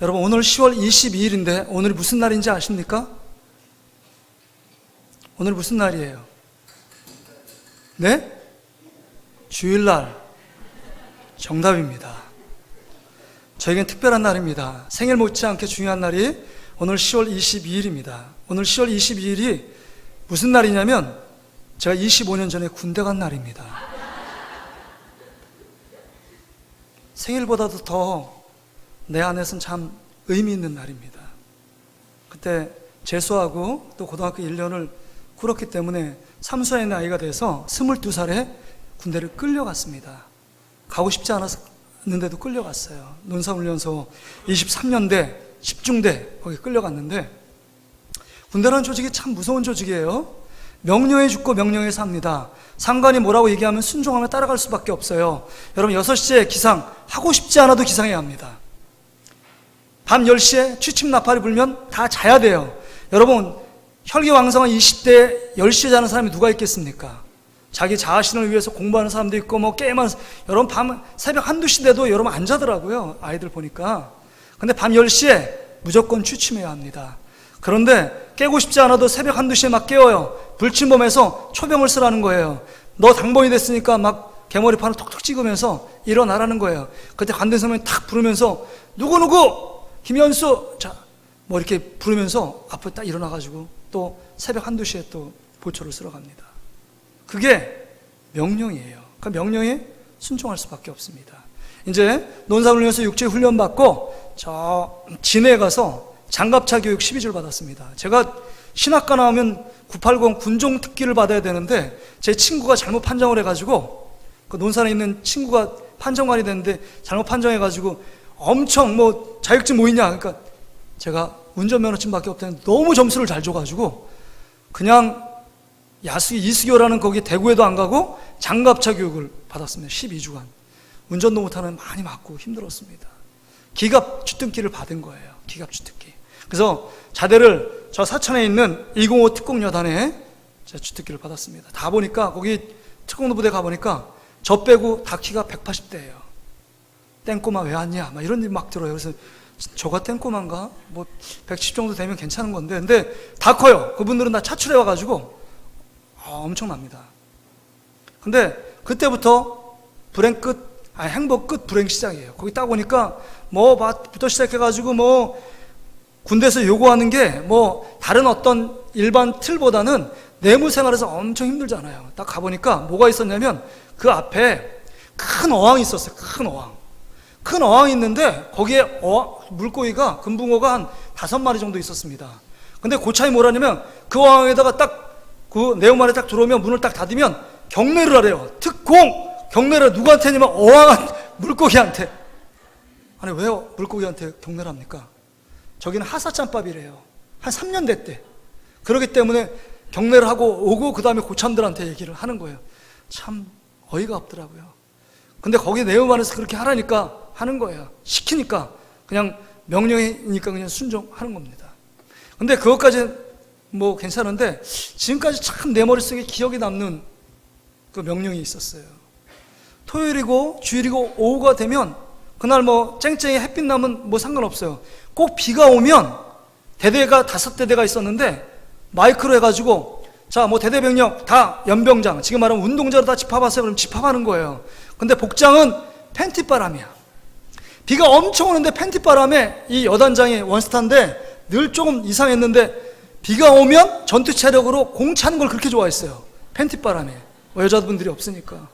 여러분, 오늘 10월 22일인데 오늘이 무슨 날인지 아십니까? 오늘 무슨 날이에요? 네? 주일날. 정답입니다. 저에겐 특별한 날입니다. 생일 못지않게 중요한 날이 오늘 10월 22일입니다. 오늘 10월 22일이 무슨 날이냐면 제가 25년 전에 군대 간 날입니다. 생일보다도 더 내 안에서는 참 의미 있는 날입니다. 그때 재수하고 또 고등학교 1년을 꿇었기 때문에 삼수의 나이가 돼서 22살에 군대를 끌려갔습니다. 가고 싶지 않았는데도 끌려갔어요. 논사훈련소 23년대 10중대 거기 끌려갔는데, 군대라는 조직이 참 무서운 조직이에요. 명령에 죽고 명령에 삽니다. 상관이 뭐라고 얘기하면 순종하며 따라갈 수밖에 없어요. 여러분, 6시에 기상, 하고 싶지 않아도 기상해야 합니다. 밤 10시에 취침 나팔이 불면 다 자야 돼요. 여러분, 혈기왕성한 20대에 10시에 자는 사람이 누가 있겠습니까? 자기 자신을 위해서 공부하는 사람도 있고 게임하는, 여러분 밤 새벽 1-2시 돼도 여러분 안 자더라고요. 아이들 보니까. 근데 밤 10시에 무조건 취침해야 합니다. 그런데 깨고 싶지 않아도 새벽 1-2시에 막 깨워요. 불침범에서 초병을 쓰라는 거예요. 너 당번이 됐으니까 막 개머리판을 톡톡 찍으면서 일어나라는 거예요. 그때 관대선생님이 탁 부르면서 누구누구 김현수 자 뭐 이렇게 부르면서 앞에 딱 일어나가지고 또 새벽 1-2시에 또 보초를 쓰러 갑니다. 그게 명령이에요. 그 명령에 순종할 수밖에 없습니다. 이제 논사훈련에서 육체 훈련 받고 저 진해에 가서 장갑차 교육 12줄 받았습니다. 제가 신학과 나오면 980 군종 특기를 받아야 되는데 제 친구가 잘못 판정을 해가지고, 그 논산에 있는 친구가 판정관이 됐는데 잘못 판정해가지고 엄청 자격증 뭐 있냐, 그러니까 제가 운전면허증밖에 없다는데 너무 점수를 잘 줘가지고 그냥 이수교라는 거기 대구에도 안 가고 장갑차 교육을 받았습니다. 12주간. 운전도 못하는 많이 맞고 힘들었습니다. 기갑 주특기를 받은 거예요. 기갑 주특기. 그래서 자대를 저 사천에 있는 205 특공여단에 제가 주특기를 받았습니다. 다 보니까 거기 특공도 부대 가보니까 저 빼고 다 키가 180대예요. 땡꼬마 왜 왔냐? 막 이런 일 막 들어요. 그래서 저가 땡꼬마인가? 110 정도 되면 괜찮은 건데, 근데 다 커요. 그분들은 다 차출해 와가지고 엄청납니다. 근데 그때부터 행복 끝 불행 시작이에요. 거기 딱 오니까 부터 시작해가지고 군대에서 요구하는 게 다른 어떤 일반 틀보다는 내무 생활에서 엄청 힘들잖아요. 딱 가보니까 뭐가 있었냐면 그 앞에 큰 어항이 있었어요. 큰 어항이 있는데 거기에 물고기가, 금붕어가 한 5마리 정도 있었습니다. 근데 고참이 뭐라냐면 그 어항에다가 딱 그 내용만에 딱 들어오면 문을 딱 닫으면 경례를 하래요. 특공! 경례를 누구한테냐면 물고기한테. 아니, 왜 물고기한테 경례를 합니까? 저기는 하사짬밥이래요. 한 3년 됐대. 그렇기 때문에 경례를 하고 오고 그 다음에 고참들한테 얘기를 하는 거예요. 참 어이가 없더라고요. 근데 거기 내용 안에서 그렇게 하라니까 하는 거예요. 시키니까 그냥 명령이니까 그냥 순종하는 겁니다. 근데 그것까지 괜찮은데 지금까지 참 내 머릿속에 기억에 남는 그 명령이 있었어요. 토요일이고 주일이고 오후가 되면 그날 쨍쨍이 햇빛 나면 상관없어요. 꼭 비가 오면 대대가 5대대가 있었는데 마이크로 해가지고 자 대대병력 다 연병장, 지금 말하면 운동자로 다 집합하세요. 그럼 집합하는 거예요. 근데 복장은 팬티바람이야. 비가 엄청 오는데 팬티바람에 이 여단장이 원스타인데 늘 조금 이상했는데 비가 오면 전투 체력으로 공 차는 걸 그렇게 좋아했어요. 팬티바람에. 여자분들이 없으니까.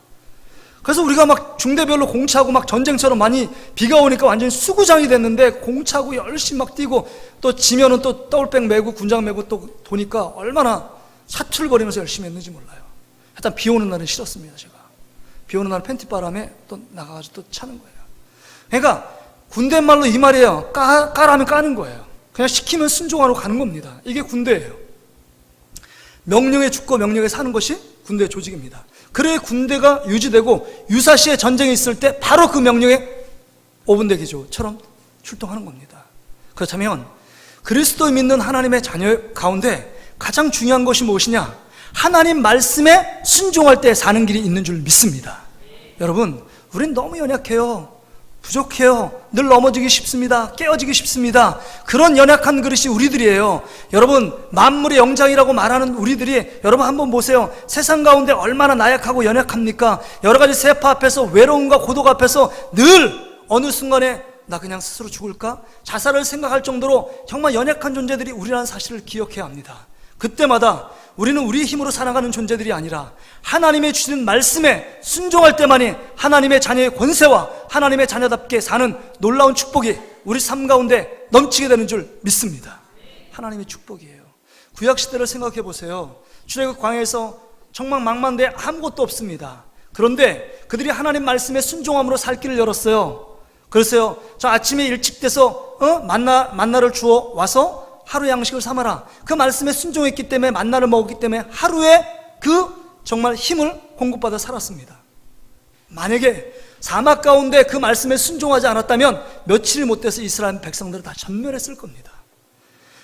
그래서 우리가 막 중대별로 공 차고 막 전쟁처럼 많이 비가 오니까 완전히 수구장이 됐는데 공 차고 열심히 막 뛰고 또 지면은 또 떠올백 메고 군장 메고 또 도니까 얼마나 사투를 열심히 했는지 몰라요. 일단 비 오는 날은 싫었습니다. 제가 비 오는 날 팬티바람에 또 나가가지고 또 차는 거예요. 그러니까 군대 말로 이 말이에요. 까라면 까는 거예요. 그냥 시키면 순종하러 가는 겁니다. 이게 군대예요. 명령에 죽고 명령에 사는 것이 군대 조직입니다. 그래야 군대가 유지되고 유사시에 전쟁이 있을 때 바로 그 명령에 5분 대기조처럼 출동하는 겁니다. 그렇다면 그리스도 믿는 하나님의 자녀 가운데 가장 중요한 것이 무엇이냐? 하나님 말씀에 순종할 때 사는 길이 있는 줄 믿습니다. 여러분, 우린 너무 연약해요. 부족해요. 늘 넘어지기 쉽습니다. 깨어지기 쉽습니다. 그런 연약한 그릇이 우리들이에요. 여러분, 만물의 영장이라고 말하는 우리들이, 여러분 한번 보세요. 세상 가운데 얼마나 나약하고 연약합니까? 여러 가지 세파 앞에서, 외로움과 고독 앞에서 늘 어느 순간에 나 그냥 스스로 죽을까? 자살을 생각할 정도로 정말 연약한 존재들이 우리라는 사실을 기억해야 합니다. 그때마다 우리는 우리의 힘으로 살아가는 존재들이 아니라 하나님의 주시는 말씀에 순종할 때만이 하나님의 자녀의 권세와 하나님의 자녀답게 사는 놀라운 축복이 우리 삶 가운데 넘치게 되는 줄 믿습니다. 하나님의 축복이에요. 구약시대를 생각해 보세요. 출애굽 광야에서 정말 망망대해 아무것도 없습니다. 그런데 그들이 하나님 말씀에 순종함으로 살 길을 열었어요. 그랬어요. 저 아침에 일찍 돼서 만나를 주어 와서 하루 양식을 삼아라. 그 말씀에 순종했기 때문에, 만나를 먹었기 때문에 하루에 그 정말 힘을 공급받아 살았습니다. 만약에 사막 가운데 그 말씀에 순종하지 않았다면 며칠 못 돼서 이스라엘 백성들은 다 전멸했을 겁니다.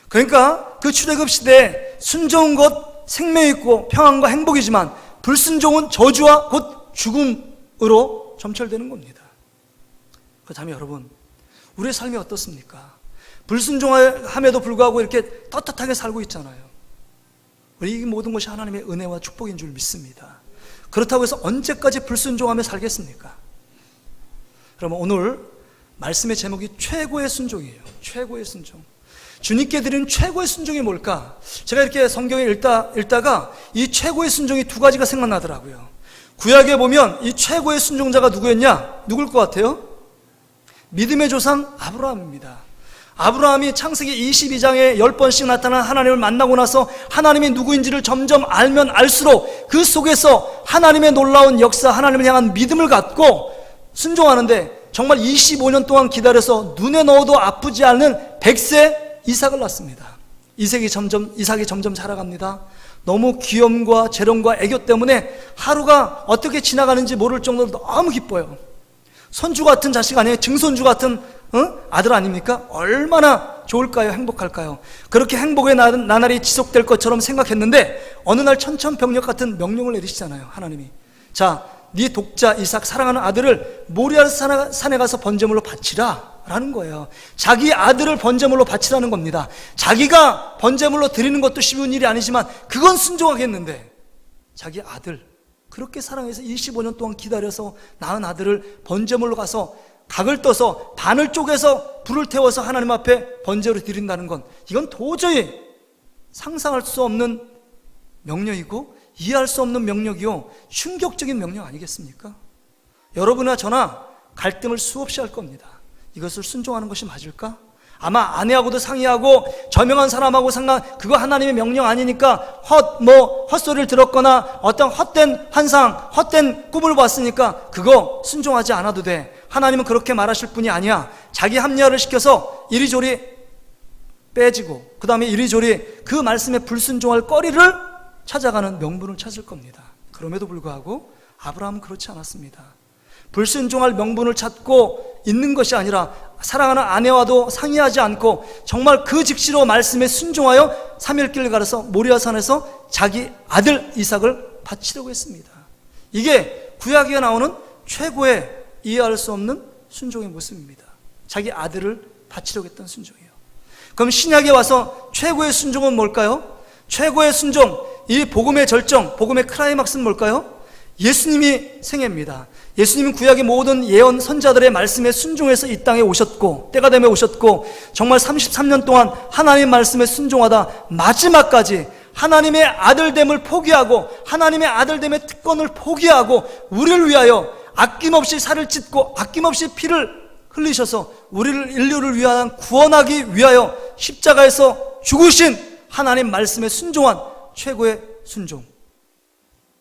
그러니까 그 출애굽 시대에 순종은 곧 생명 있고 평안과 행복이지만 불순종은 저주와 곧 죽음으로 점철되는 겁니다. 그렇다면 여러분, 우리의 삶이 어떻습니까? 불순종함에도 불구하고 이렇게 떳떳하게 살고 있잖아요. 우리 이 모든 것이 하나님의 은혜와 축복인 줄 믿습니다. 그렇다고 해서 언제까지 불순종하며 살겠습니까? 그러면 오늘 말씀의 제목이 최고의 순종이에요. 최고의 순종. 주님께 드리는 최고의 순종이 뭘까? 제가 이렇게 성경에 읽다가 이 최고의 순종이 두 가지가 생각나더라고요. 구약에 보면 이 최고의 순종자가 누구였냐? 누굴 것 같아요? 믿음의 조상 아브라함입니다. 아브라함이 창세기 22장에 10번씩 나타난 하나님을 만나고 나서 하나님이 누구인지를 점점 알면 알수록 그 속에서 하나님의 놀라운 역사, 하나님을 향한 믿음을 갖고 순종하는데 정말 25년 동안 기다려서 눈에 넣어도 아프지 않은 100세 이삭을 낳습니다. 이삭이 점점 자라갑니다. 너무 귀염과 재롱과 애교 때문에 하루가 어떻게 지나가는지 모를 정도로 너무 기뻐요. 손주 같은 자식 아니에요? 증손주 같은 아들 아닙니까? 얼마나 좋을까요? 행복할까요? 그렇게 행복의 나날이 지속될 것처럼 생각했는데 어느 날 천천병력 같은 명령을 내리시잖아요. 하나님이. 자, 네 독자 이삭 사랑하는 아들을 모리아 산에 가서 번제물로 바치라 라는 거예요. 자기 아들을 번제물로 바치라는 겁니다. 자기가 번제물로 드리는 것도 쉬운 일이 아니지만 그건 순종하겠는데 자기 아들, 그렇게 사랑해서 25년 동안 기다려서 낳은 아들을 번제물로 가서 각을 떠서 반을 쪼개서 불을 태워서 하나님 앞에 번제로 드린다는 건, 이건 도저히 상상할 수 없는 명령이고 이해할 수 없는 명령이요, 충격적인 명령 아니겠습니까? 여러분이나 저나 갈등을 수없이 할 겁니다. 이것을 순종하는 것이 맞을까? 아마 아내하고도 상의하고 저명한 사람하고 그거 하나님의 명령 아니니까 헛소리를 들었거나 어떤 헛된 환상, 헛된 꿈을 봤으니까 그거 순종하지 않아도 돼. 하나님은 그렇게 말하실 분이 아니야. 자기 합리화를 시켜서 이리저리 빼지고 그 다음에 이리저리 그 말씀에 불순종할 거리를 찾아가는 명분을 찾을 겁니다. 그럼에도 불구하고 아브라함은 그렇지 않았습니다. 불순종할 명분을 찾고 있는 것이 아니라 사랑하는 아내와도 상의하지 않고 정말 그 즉시로 말씀에 순종하여 3일길을 가려서 모리아산에서 자기 아들 이삭을 바치려고 했습니다. 이게 구약에 나오는 최고의 이해할 수 없는 순종의 모습입니다. 자기 아들을 바치려고 했던 순종이에요. 그럼 신약에 와서 최고의 순종은 뭘까요? 최고의 순종, 이 복음의 절정, 복음의 클라이막스는 뭘까요? 예수님이 생애입니다. 예수님은 구약의 모든 예언 선자들의 말씀에 순종해서 이 땅에 오셨고 때가 되면 오셨고 정말 33년 동안 하나님 말씀에 순종하다 마지막까지 하나님의 아들됨을 포기하고 하나님의 아들됨의 특권을 포기하고 우리를 위하여 아낌없이 살을 찢고 아낌없이 피를 흘리셔서 우리를 인류를 위한 구원하기 위하여 십자가에서 죽으신 하나님 말씀에 순종한 최고의 순종,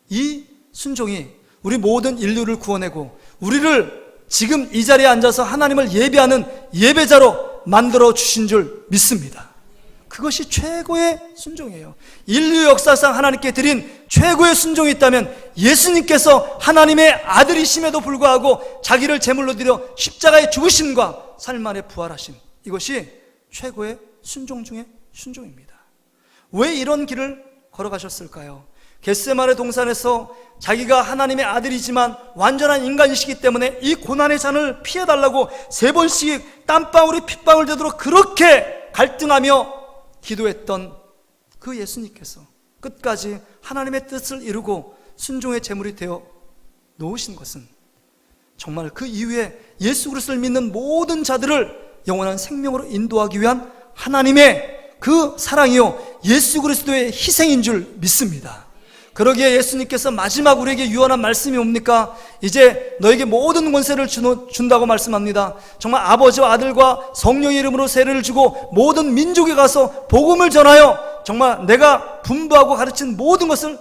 이 순종이 우리 모든 인류를 구원하고 우리를 지금 이 자리에 앉아서 하나님을 예배하는 예배자로 만들어 주신 줄 믿습니다. 그것이 최고의 순종이에요. 인류 역사상 하나님께 드린 최고의 순종이 있다면 예수님께서 하나님의 아들이심에도 불구하고 자기를 제물로 드려 십자가에 죽으심과 삶 안에 부활하심, 이것이 최고의 순종 중의 순종입니다. 왜 이런 길을 걸어가셨을까요? 겟세마네 동산에서 자기가 하나님의 아들이지만 완전한 인간이시기 때문에 이 고난의 잔을 피해달라고 3번씩 땀방울이 핏방울 되도록 그렇게 갈등하며 기도했던 그 예수님께서 끝까지 하나님의 뜻을 이루고 순종의 제물이 되어 놓으신 것은 정말 그 이후에 예수 그리스도를 믿는 모든 자들을 영원한 생명으로 인도하기 위한 하나님의 그 사랑이요 예수 그리스도의 희생인 줄 믿습니다. 그러기에 예수님께서 마지막 우리에게 유언한 말씀이 뭡니까? 이제 너에게 모든 권세를 준다고 말씀합니다. 정말 아버지와 아들과 성령의 이름으로 세례를 주고 모든 민족에 가서 복음을 전하여 정말 내가 분부하고 가르친 모든 것을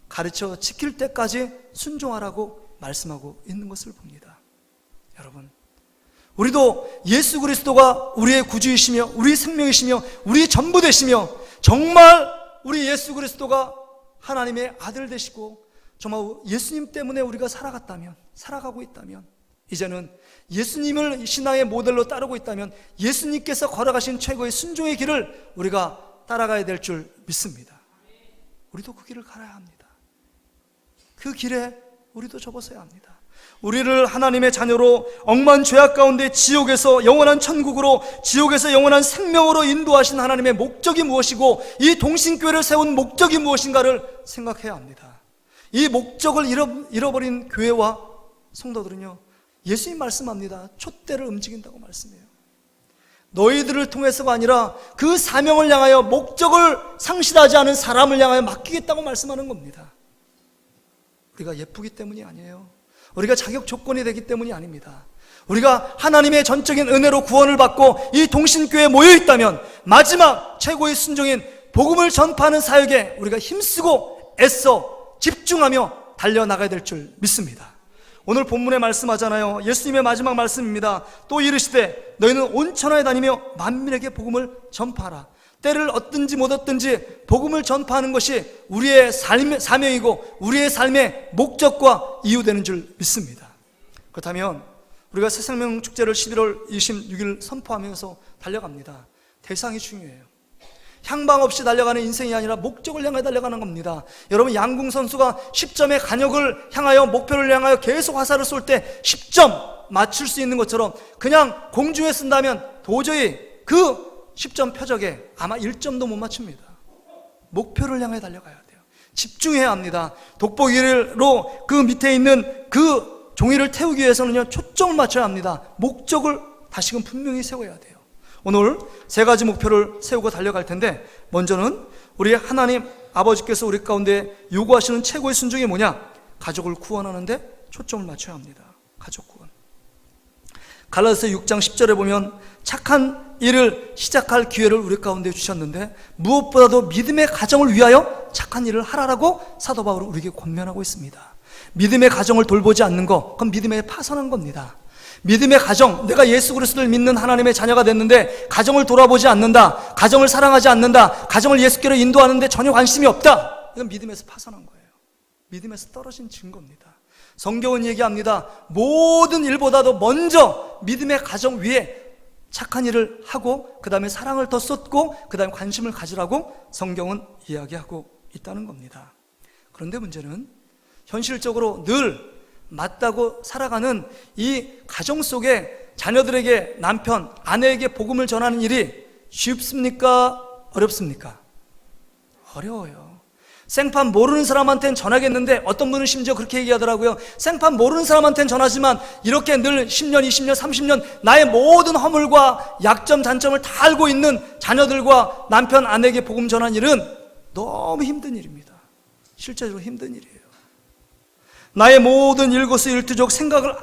가르쳐 지킬 때까지 순종하라고 말씀하고 있는 것을 봅니다. 여러분, 우리도 예수 그리스도가 우리의 구주이시며 우리의 생명이시며 우리의 전부 되시며 정말 우리 예수 그리스도가 하나님의 아들 되시고 정말 예수님 때문에 우리가 살아가고 있다면 이제는 예수님을 신앙의 모델로 따르고 있다면 예수님께서 걸어가신 최고의 순종의 길을 우리가 따라가야 될 줄 믿습니다. 우리도 그 길을 갈아야 합니다. 그 길에 우리도 접어서야 합니다. 우리를 하나님의 자녀로 억만 죄악 가운데 지옥에서 영원한 천국으로 지옥에서 영원한 생명으로 인도하신 하나님의 목적이 무엇이고 이 동신교회를 세운 목적이 무엇인가를 생각해야 합니다. 이 목적을 잃어버린 교회와 성도들은요 예수님 말씀합니다. 촛대를 움직인다고 말씀해요. 너희들을 통해서가 아니라 그 사명을 향하여 목적을 상실하지 않은 사람을 향하여 맡기겠다고 말씀하는 겁니다. 우리가 예쁘기 때문이 아니에요. 우리가 자격 조건이 되기 때문이 아닙니다. 우리가 하나님의 전적인 은혜로 구원을 받고 이 동신교회에 모여 있다면 마지막 최고의 순종인 복음을 전파하는 사역에 우리가 힘쓰고 애써 집중하며 달려나가야 될 줄 믿습니다. 오늘 본문에 말씀하잖아요. 예수님의 마지막 말씀입니다. 또 이르시되 너희는 온 천하에 다니며 만민에게 복음을 전파하라. 때를 얻든지 못 얻든지 복음을 전파하는 것이 우리의 삶의 사명이고 우리의 삶의 목적과 이유되는 줄 믿습니다. 그렇다면 우리가 새생명 축제를 11월 26일 선포하면서 달려갑니다. 대상이 중요해요. 향방 없이 달려가는 인생이 아니라 목적을 향해 달려가는 겁니다. 여러분, 양궁 선수가 10점의 간역을 향하여 목표를 향하여 계속 화살을 쏠 때 10점 맞출 수 있는 것처럼 그냥 공중에 쓴다면 도저히 그 10점 표적에 아마 1점도 못 맞춥니다. 목표를 향해 달려가야 돼요. 집중해야 합니다. 돋보기로 그 밑에 있는 그 종이를 태우기 위해서는요 초점을 맞춰야 합니다. 목적을 다시금 분명히 세워야 돼요. 오늘 3가지 목표를 세우고 달려갈 텐데 먼저는 우리 하나님 아버지께서 우리 가운데 요구하시는 최고의 순종이 뭐냐? 가족을 구원하는데 초점을 맞춰야 합니다. 가족 구원. 갈라디아서 6장 10절에 보면 착한 일을 시작할 기회를 우리 가운데 주셨는데 무엇보다도 믿음의 가정을 위하여 착한 일을 하라라고 사도 바울은 우리에게 권면하고 있습니다. 믿음의 가정을 돌보지 않는 것, 그건 믿음에 파선한 겁니다. 믿음의 가정, 내가 예수 그리스도를 믿는 하나님의 자녀가 됐는데 가정을 돌아보지 않는다, 가정을 사랑하지 않는다, 가정을 예수께로 인도하는데 전혀 관심이 없다, 이건 믿음에서 파선한 거예요. 믿음에서 떨어진 증거입니다. 성경은 얘기합니다. 모든 일보다도 먼저 믿음의 가정 위에 착한 일을 하고 그 다음에 사랑을 더 쏟고 그 다음에 관심을 가지라고 성경은 이야기하고 있다는 겁니다. 그런데 문제는 현실적으로 늘 맞다고 살아가는 이 가정 속에 자녀들에게 남편, 아내에게 복음을 전하는 일이 쉽습니까? 어렵습니까? 어려워요. 생판 모르는 사람한테는 전하겠는데 어떤 분은 심지어 그렇게 얘기하더라고요. 생판 모르는 사람한테는 전하지만 이렇게 늘 10년, 20년, 30년 나의 모든 허물과 약점, 단점을 다 알고 있는 자녀들과 남편, 아내에게 복음 전하는 일은 너무 힘든 일입니다. 실제로 힘든 일이에요. 나의 모든 일거수일투족 생각을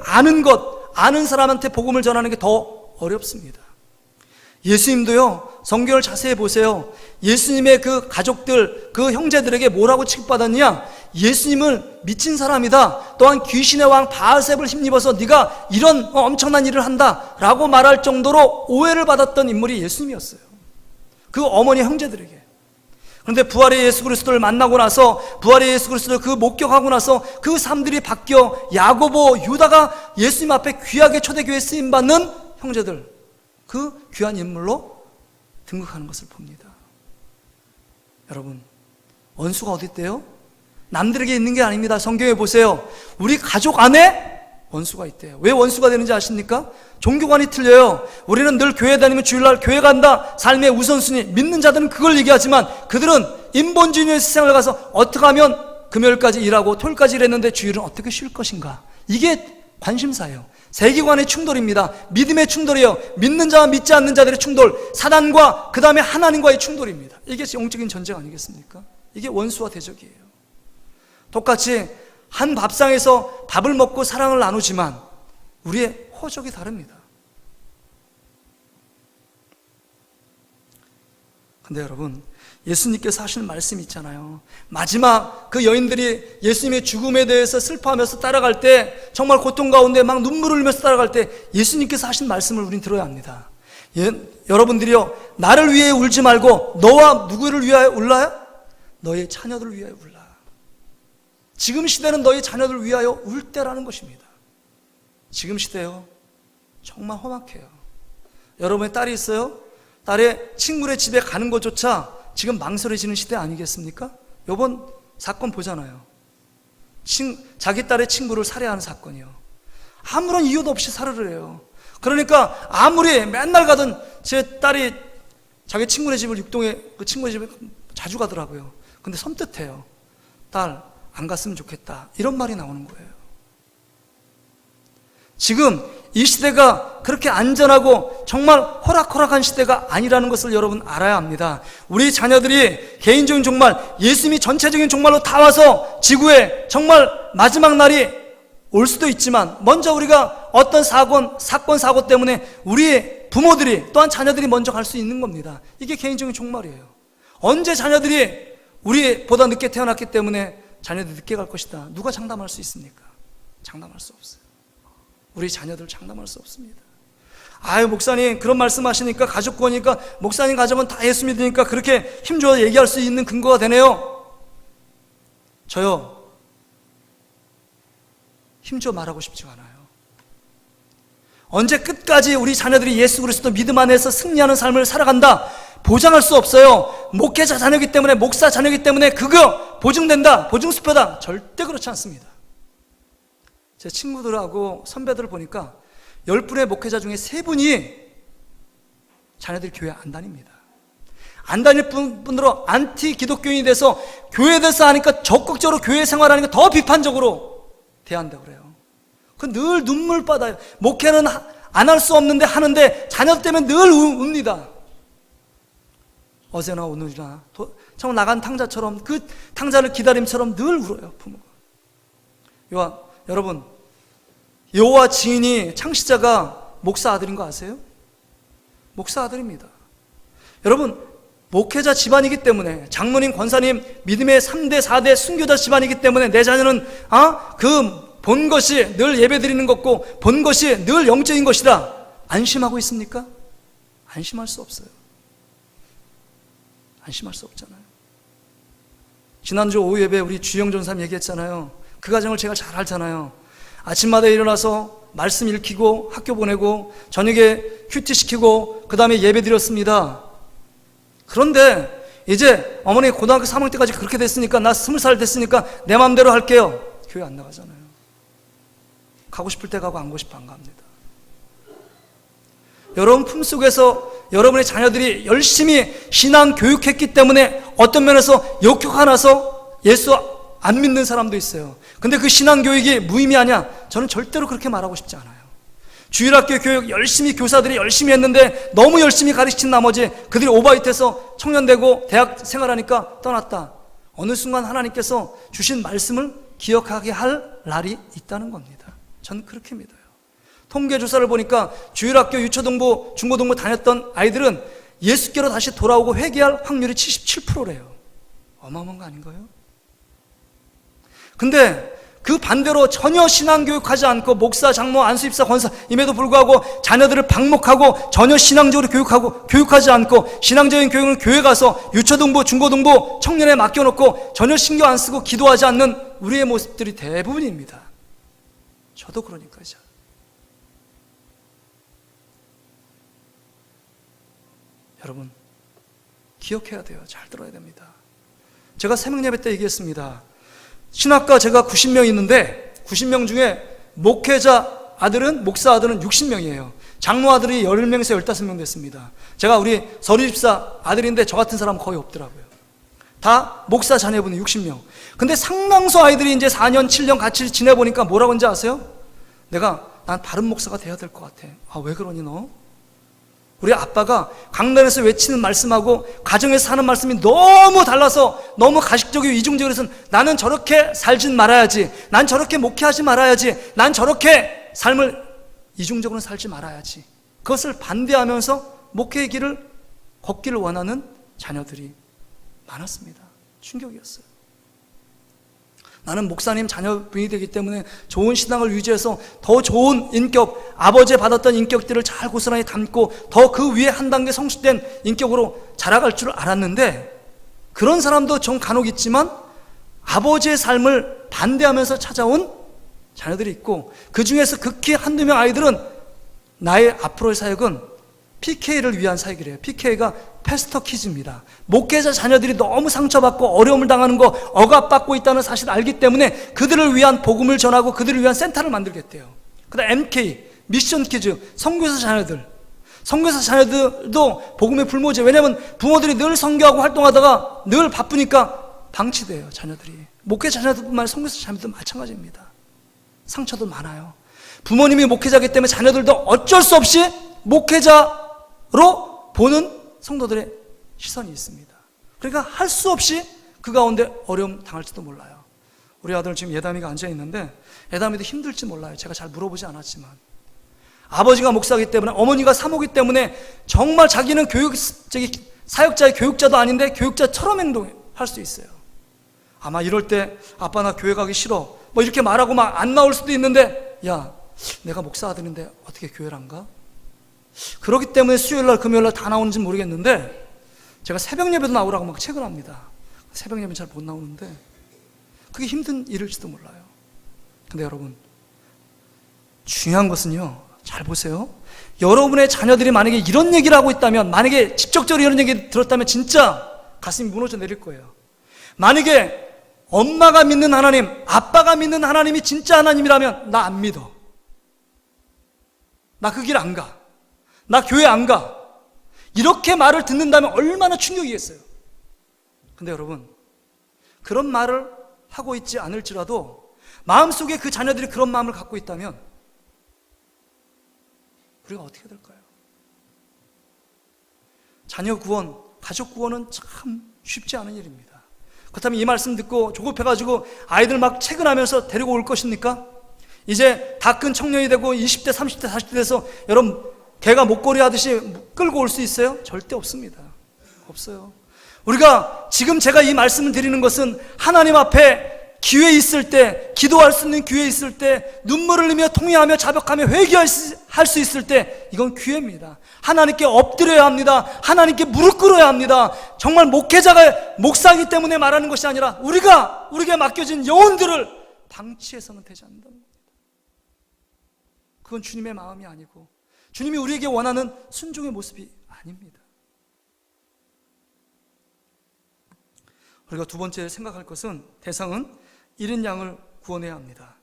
아는 사람한테 복음을 전하는 게 더 어렵습니다. 예수님도요, 성경을 자세히 보세요. 예수님의 그 가족들, 그 형제들에게 뭐라고 취급받았느냐? 예수님은 미친 사람이다. 또한 귀신의 왕 바알셉을 힘입어서 네가 이런 엄청난 일을 한다 라고 말할 정도로 오해를 받았던 인물이 예수님이었어요. 그 어머니 형제들에게. 그런데 부활의 예수 그리스도를 만나고 나서, 부활의 예수 그리스도를 그 목격하고 나서 그 삶들이 바뀌어 야고보, 유다가 예수님 앞에 귀하게 초대교회에 쓰임받는 형제들, 그 귀한 인물로 등극하는 것을 봅니다. 여러분, 원수가 어디 있대요? 남들에게 있는 게 아닙니다. 성경에 보세요. 우리 가족 안에 원수가 있대요. 왜 원수가 되는지 아십니까? 종교관이 틀려요. 우리는 늘 교회 다니면 주일날 교회 간다, 삶의 우선순위. 믿는 자들은 그걸 얘기하지만 그들은 인본주의 세상을 가서 어떻게 하면 금요일까지 일하고 토요일까지 일했는데 주일은 어떻게 쉴 것인가. 이게 관심사예요. 세계관의 충돌입니다. 믿음의 충돌이에요. 믿는 자와 믿지 않는 자들의 충돌, 사단과 그 다음에 하나님과의 충돌입니다. 이게 영적인 전쟁 아니겠습니까? 이게 원수와 대적이에요. 똑같이 한 밥상에서 밥을 먹고 사랑을 나누지만 우리의 호적이 다릅니다. 근데 여러분, 예수님께서 하시는 말씀이 있잖아요. 마지막 그 여인들이 예수님의 죽음에 대해서 슬퍼하면서 따라갈 때, 정말 고통 가운데 막 눈물을 흘리면서 따라갈 때 예수님께서 하신 말씀을 우린 들어야 합니다. 여러분들이요, 나를 위해 울지 말고 너와 누구를 위하여 울라요? 너의 자녀들을 위하여 울라. 지금 시대는 너희 자녀들을 위하여 울 때라는 것입니다. 지금 시대요, 정말 험악해요. 여러분의 딸이 있어요? 딸의 친구의 집에 가는 것조차 지금 망설여지는 시대 아니겠습니까? 이번 사건 보잖아요. 자기 딸의 친구를 살해하는 사건이요. 아무런 이유도 없이 살해를 해요. 그러니까 아무리 맨날 가던 제 딸이 자기 친구네 집을 육동에 그 친구네 집에 자주 가더라고요. 근데 섬뜩해요. 딸, 안 갔으면 좋겠다. 이런 말이 나오는 거예요. 지금 이 시대가 그렇게 안전하고 정말 호락호락한 시대가 아니라는 것을 여러분 알아야 합니다. 우리 자녀들이 개인적인 종말, 예수님이 전체적인 종말로 다 와서 지구에 정말 마지막 날이 올 수도 있지만 먼저 우리가 어떤 사건, 사고 때문에 우리 부모들이 또한 자녀들이 먼저 갈 수 있는 겁니다. 이게 개인적인 종말이에요. 언제 자녀들이 우리보다 늦게 태어났기 때문에 자녀들이 늦게 갈 것이다. 누가 장담할 수 있습니까? 장담할 수 없어요. 우리 자녀들 장담할 수 없습니다. 아유, 목사님 그런 말씀하시니까 가족권이니까 목사님 가정은 다 예수 믿으니까 그렇게 힘줘서 얘기할 수 있는 근거가 되네요. 저요, 힘줘 말하고 싶지가 않아요. 언제 끝까지 우리 자녀들이 예수 그리스도 믿음 안에서 승리하는 삶을 살아간다 보장할 수 없어요. 목회자 자녀이기 때문에, 목사 자녀이기 때문에 그거 보증된다, 보증수표다, 절대 그렇지 않습니다. 제 친구들하고 선배들을 보니까 10분의 목회자 중에 3분이 자녀들이 교회 안 다닙니다. 안 다닐 뿐더러 안티 기독교인이 돼서 교회에 대해서 하니까 적극적으로 교회 생활하니까 더 비판적으로 대한다고 그래요. 그 늘 눈물 받아요. 목회는 안 할 수 없는데 하는데 자녀 때문에 늘 웁니다. 어제나 오늘이나 정말 나간 탕자처럼, 그 탕자를 기다림처럼 늘 울어요, 부모가. 여러분, 여호와 증인이 창시자가 목사 아들인 거 아세요? 목사 아들입니다. 여러분, 목회자 집안이기 때문에, 장로님, 권사님, 믿음의 3대, 4대 순교자 집안이기 때문에 내 자녀는 그 본 것이 늘 예배 드리는 것고 본 것이 늘 영적인 것이다. 안심하고 있습니까? 안심할 수 없어요. 안심할 수 없잖아요. 지난주 오후 예배 우리 주영 전사님 얘기했잖아요. 그 가정을 제가 잘 알잖아요. 아침마다 일어나서 말씀 읽히고 학교 보내고 저녁에 큐티 시키고 그 다음에 예배 드렸습니다. 그런데 이제 어머니 고등학교 3학년 때까지 그렇게 됐으니까, 나 20살 됐으니까 내 마음대로 할게요. 교회 안 나가잖아요. 가고 싶을 때 가고 안 가고 싶으면 안 갑니다. 여러분 품속에서 여러분의 자녀들이 열심히 신앙 교육했기 때문에 어떤 면에서 역효과가 나서 예수 안 믿는 사람도 있어요. 근데 그 신앙 교육이 무의미하냐? 저는 절대로 그렇게 말하고 싶지 않아요. 주일학교 교육 열심히 교사들이 열심히 했는데 너무 열심히 가르친 나머지 그들이 오버히트해서 청년되고 대학 생활하니까 떠났다. 어느 순간 하나님께서 주신 말씀을 기억하게 할 날이 있다는 겁니다. 전 그렇게 믿어요. 통계조사를 보니까 주일학교, 유초동부, 중고동부 다녔던 아이들은 예수께로 다시 돌아오고 회개할 확률이 77%래요. 어마어마한 거 아닌가요? 근데 그 반대로 전혀 신앙교육하지 않고 목사, 장로, 안수입사, 권사 임에도 불구하고 자녀들을 방목하고 전혀 신앙적으로 교육하지 않고 신앙적인 교육은 교회 가서 유초동부, 중고동부 청년에 맡겨놓고 전혀 신경 안 쓰고 기도하지 않는 우리의 모습들이 대부분입니다. 저도 그러니까요. 여러분, 기억해야 돼요. 잘 들어야 됩니다. 제가 새벽예배 때 얘기했습니다. 신학과 제가 90명 있는데 90명 중에 목회자 아들은, 목사 아들은 60명이에요. 장로 아들이 10명에서 15명 됐습니다. 제가 우리 서류집사 아들인데 저 같은 사람은 거의 없더라고요. 다 목사 자녀분이 60명. 근데 상당수 아이들이 이제 4년, 7년 같이 지내보니까 뭐라고 하는지 아세요? 난 다른 목사가 돼야 될 것 같아. 아, 왜 그러니 너? 우리 아빠가 강단에서 외치는 말씀하고 가정에서 하는 말씀이 너무 달라서 너무 가식적이고 이중적으로 해서 나는 저렇게 살진 말아야지, 난 저렇게 목회하지 말아야지, 난 저렇게 삶을 이중적으로 살지 말아야지, 그것을 반대하면서 목회의 길을 걷기를 원하는 자녀들이 많았습니다. 충격이었어요. 나는 목사님 자녀분이 되기 때문에 좋은 신앙을 유지해서 더 좋은 인격, 아버지 받았던 인격들을 잘 고스란히 담고 더 그 위에 한 단계 성숙된 인격으로 자라갈 줄 알았는데, 그런 사람도 좀 간혹 있지만 아버지의 삶을 반대하면서 찾아온 자녀들이 있고, 그 중에서 극히 한두 명 아이들은 나의 앞으로의 사역은 PK를 위한 사역이래요. PK가 패스터 키즈입니다. 목회자 자녀들이 너무 상처받고 어려움을 당하는 거, 억압받고 있다는 사실을 알기 때문에 그들을 위한 복음을 전하고 그들을 위한 센터를 만들겠대요. 그 다음 MK, 미션 키즈, 선교사 자녀들. 선교사 자녀들도 복음의 불모지. 왜냐하면 부모들이 늘 선교하고 활동하다가 늘 바쁘니까 방치돼요, 자녀들이. 목회자 자녀들뿐만 아니라 선교사 자녀들도 마찬가지입니다. 상처도 많아요. 부모님이 목회자이기 때문에 자녀들도 어쩔 수 없이 목회자로 보는 성도들의 시선이 있습니다. 그러니까 할 수 없이 그 가운데 어려움 당할지도 몰라요. 우리 아들 지금 예담이가 앉아있는데 예담이도 힘들지 몰라요. 제가 잘 물어보지 않았지만 아버지가 목사이기 때문에, 어머니가 사모기 때문에 정말 자기는 사역자의 교육자도 아닌데 교육자처럼 행동할 수 있어요. 아마 이럴 때 아빠 나 교회 가기 싫어 뭐 이렇게 말하고 막 안 나올 수도 있는데, 야 내가 목사 아들인데 어떻게 교회를 안 가? 그렇기 때문에 수요일날 금요일날 다 나오는지 모르겠는데 제가 새벽 예배도 나오라고 막 책을 합니다. 새벽 예배는 잘 못 나오는데 그게 힘든 일일지도 몰라요. 근데 여러분, 중요한 것은요, 잘 보세요. 여러분의 자녀들이 만약에 이런 얘기를 하고 있다면, 만약에 직접적으로 이런 얘기 들었다면 진짜 가슴이 무너져 내릴 거예요. 만약에 엄마가 믿는 하나님, 아빠가 믿는 하나님이 진짜 하나님이라면 나 안 믿어, 나 그 길 안 가, 나 교회 안 가, 이렇게 말을 듣는다면 얼마나 충격이겠어요. 근데 여러분, 그런 말을 하고 있지 않을지라도 마음속에 그 자녀들이 그런 마음을 갖고 있다면 우리가 어떻게 될까요? 자녀 구원, 가족 구원은 참 쉽지 않은 일입니다. 그렇다면 이 말씀 듣고 조급해가지고 아이들 막 퇴근하면서 데리고 올 것입니까? 이제 다 큰 청년이 되고 20대, 30대, 40대 돼서 여러분 개가 목걸이 하듯이 끌고 올 수 있어요? 절대 없습니다. 없어요. 우리가 지금 제가 이 말씀을 드리는 것은 하나님 앞에 기회 있을 때, 기도할 수 있는 기회 있을 때, 눈물을 흘리며 통회하며 자백하며 회개할 수 있을 때, 이건 기회입니다. 하나님께 엎드려야 합니다. 하나님께 무릎 꿇어야 합니다. 정말 목회자가 목사이기 때문에 말하는 것이 아니라 우리에게 맡겨진 영혼들을 방치해서는 되지 않는다는 겁니다. 그건 주님의 마음이 아니고 주님이 우리에게 원하는 순종의 모습이 아닙니다. 우리가 두 번째 생각할 것은, 대상은 잃은 양을 구원해야 합니다.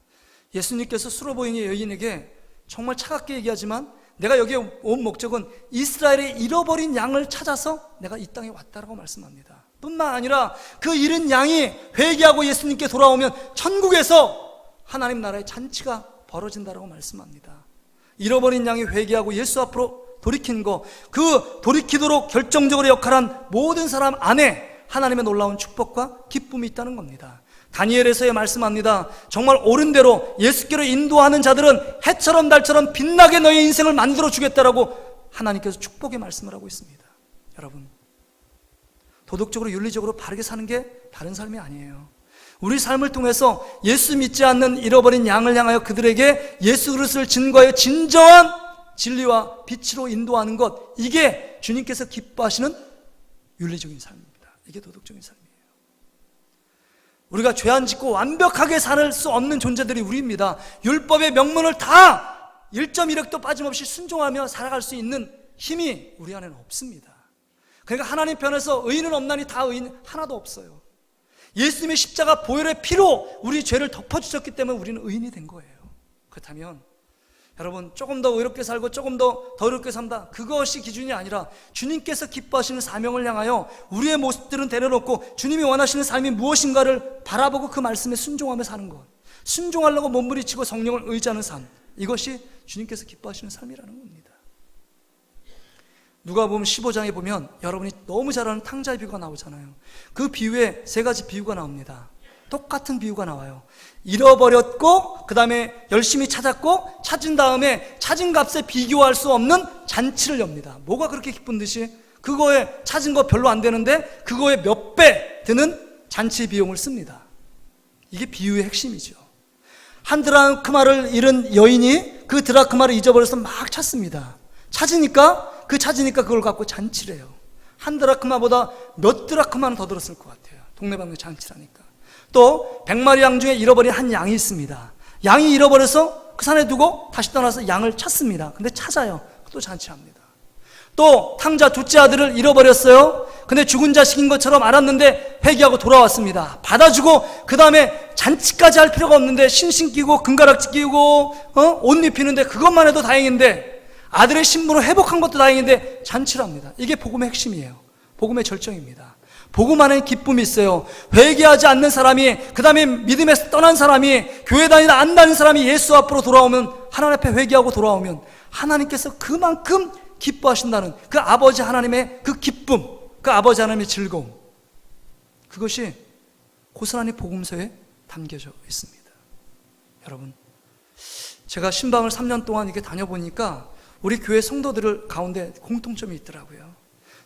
예수님께서 수로보행의 여인에게 정말 차갑게 얘기하지만 내가 여기에 온 목적은 이스라엘의 잃어버린 양을 찾아서 내가 이 땅에 왔다라고 말씀합니다. 뿐만 아니라 그 잃은 양이 회개하고 예수님께 돌아오면 천국에서 하나님 나라의 잔치가 벌어진다라고 말씀합니다. 잃어버린 양이 회개하고 예수 앞으로 돌이킨 거, 그 돌이키도록 결정적으로 역할한 모든 사람 안에 하나님의 놀라운 축복과 기쁨이 있다는 겁니다. 다니엘에서의 말씀합니다. 정말 옳은 대로 예수께로 인도하는 자들은 해처럼 달처럼 빛나게 너의 인생을 만들어 주겠다라고 하나님께서 축복의 말씀을 하고 있습니다. 여러분, 도덕적으로 윤리적으로 바르게 사는 게 다른 삶이 아니에요. 우리 삶을 통해서 예수 믿지 않는 잃어버린 양을 향하여 그들에게 예수 그리스도를 증거하여 진정한 진리와 빛으로 인도하는 것, 이게 주님께서 기뻐하시는 윤리적인 삶입니다. 이게 도덕적인 삶이에요. 우리가 죄 안 짓고 완벽하게 살 수 없는 존재들이 우리입니다. 율법의 명문을 다 1.1획도 빠짐없이 순종하며 살아갈 수 있는 힘이 우리 안에는 없습니다. 그러니까 하나님 편에서 의인은 없나니 다 의인 하나도 없어요. 예수님의 십자가 보혈의 피로 우리 죄를 덮어주셨기 때문에 우리는 의인이 된 거예요. 그렇다면 여러분, 조금 더 의롭게 살고 조금 더 어렵게 산다, 그것이 기준이 아니라 주님께서 기뻐하시는 사명을 향하여 우리의 모습들은 내려놓고 주님이 원하시는 삶이 무엇인가를 바라보고 그 말씀에 순종하며 사는 것, 순종하려고 몸부림치고 성령을 의지하는 삶, 이것이 주님께서 기뻐하시는 삶이라는 겁니다. 누가복음 15장에 보면 여러분이 너무 잘 아는 탕자의 비유가 나오잖아요. 그 비유에 세 가지 비유가 나옵니다. 똑같은 비유가 나와요. 잃어버렸고 그 다음에 열심히 찾았고 찾은 다음에 찾은 값에 비교할 수 없는 잔치를 엽니다. 뭐가 그렇게 기쁜 듯이 그거에 찾은 거 별로 안 되는데 그거에 몇 배 드는 잔치 비용을 씁니다. 이게 비유의 핵심이죠. 한 드라크마를 잃은 여인이 그 드라크마를 잊어버려서 막 찾습니다. 찾으니까 그걸 갖고 잔치를 해요. 한 드라크마보다 몇 드라크마는 더 들었을 것 같아요. 동네방네 잔치라니까. 또 100마리 양 중에 잃어버린 한 양이 있습니다. 양이 잃어버려서 그 산에 두고 다시 떠나서 양을 찾습니다. 근데 찾아요. 또 잔치합니다. 또 탕자 둘째 아들을 잃어버렸어요. 근데 죽은 자식인 것처럼 알았는데 회개하고 돌아왔습니다. 받아주고 그 다음에 잔치까지 할 필요가 없는데 신신 끼고 금가락지 끼고 옷 입히는데 그것만 해도 다행인데, 아들의 신분을 회복한 것도 다행인데 잔치를 합니다. 이게 복음의 핵심이에요. 복음의 절정입니다. 복음 안에 기쁨이 있어요. 회개하지 않는 사람이, 그 다음에 믿음에서 떠난 사람이, 교회 다니다 안 다니는 사람이 예수 앞으로 돌아오면, 하나님 앞에 회개하고 돌아오면 하나님께서 그만큼 기뻐하신다는 그 아버지 하나님의 그 기쁨, 그 아버지 하나님의 즐거움, 그것이 고스란히 복음서에 담겨져 있습니다. 여러분, 제가 신방을 3년 동안 이렇게 다녀보니까 우리 교회 성도들 가운데 공통점이 있더라고요.